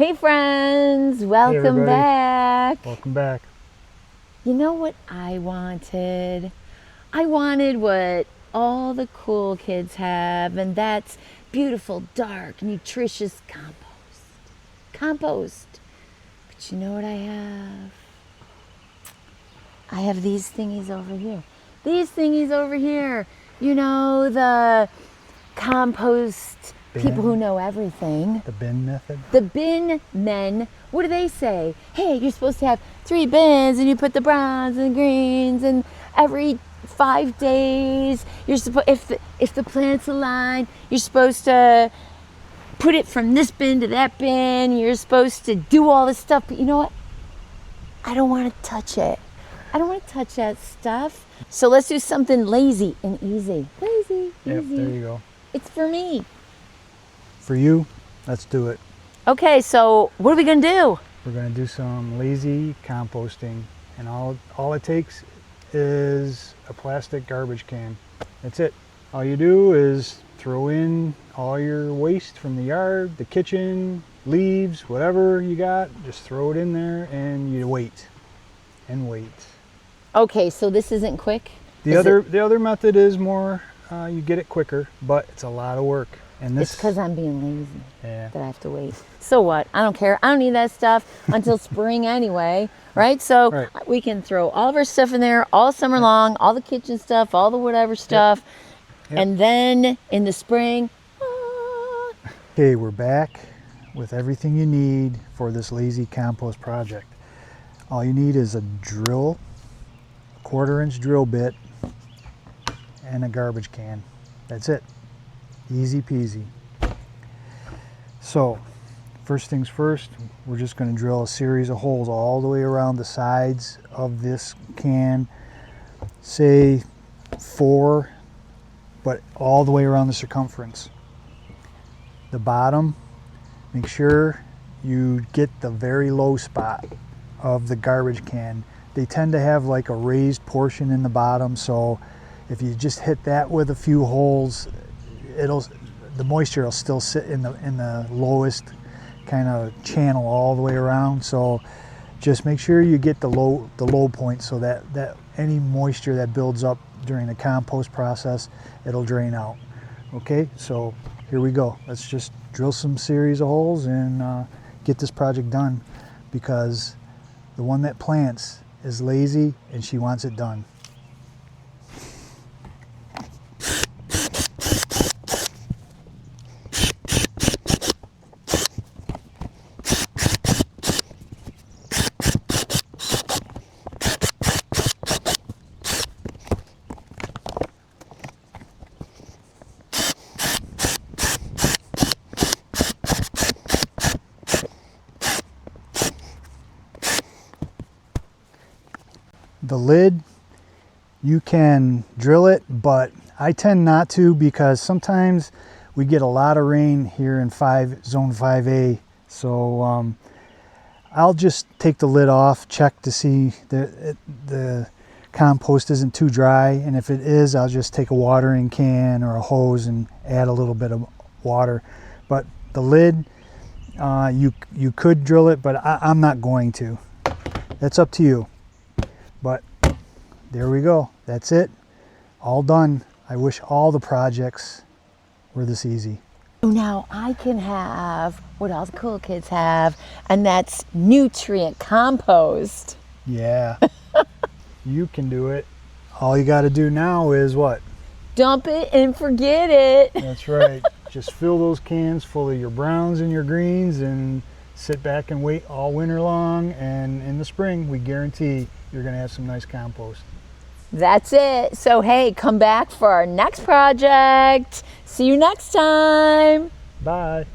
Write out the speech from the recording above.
Hey friends, welcome back. Welcome back. You know what I wanted? I wanted what all the cool kids have, and that's beautiful, dark, nutritious compost. Compost. But you know what I have? I have these thingies over here. These thingies over here. You know, the compost people who know everything. The bin method. The bin men, what do they say? Hey, you're supposed to have 3 bins and you put the browns and the greens, and every 5 days you're supposed, if the plants align, you're supposed to put it from this bin to that bin. You're supposed to do all this stuff, but you know what? I don't want to touch it. I don't want to touch that stuff. So let's do something lazy and easy. Lazy, Yep, easy. there you go. It's for me. For you, let's do it. Okay, so what are we gonna do? We're going to do some lazy composting, and all it takes is a plastic garbage can. That's it. All you do is throw in all your waste from the yard, the kitchen, leaves, whatever you got, just throw it in there and you wait and wait. Okay, so this isn't quick? The other method is more, you get it quicker, but it's a lot of work. And this, It's because I'm being lazy yeah. that I have to wait. So what? I don't care. I don't need that stuff until spring anyway, right? So Right. we can throw all of our stuff in there all summer long, all the kitchen stuff, all the whatever stuff. Yep. And then in the spring, Okay, we're back with everything you need for this lazy compost project. All you need is a drill, a 1/4-inch drill bit, and a garbage can. That's it. Easy peasy. So, first things first, we're just going to drill a series of holes all the way around the sides of this can. Say 4, but all the way around the circumference. The bottom, make sure you get the very low spot of the garbage can. They tend to have like a raised portion in the bottom, so if you just hit that with a few holes, the moisture will still sit in the lowest kind of channel all the way around. So just make sure you get the low point, so that any moisture that builds up during the compost process, it'll drain out. Okay, so here we go. Let's just drill some series of holes and get this project done, because the one that plants is lazy and she wants it done. The lid, you can drill it, but I tend not to, because sometimes we get a lot of rain here in zone 5A. So I'll just take the lid off, check to see that the compost isn't too dry, and if it is, I'll just take a watering can or a hose and add a little bit of water. But the lid, you could drill it, but I'm not going to. That's up to you. But there we go. That's it. All done. I wish all the projects were this easy. now I can have what all the cool kids have, and that's nutrient compost. Yeah. You can do it. All you got to do now is what? Dump it and forget it. That's right. Just fill those cans full of your browns and your greens and sit back and wait all winter long, and in the spring we guarantee you're going to have some nice compost. That's it. So hey, come back for our next project. See you next time. Bye.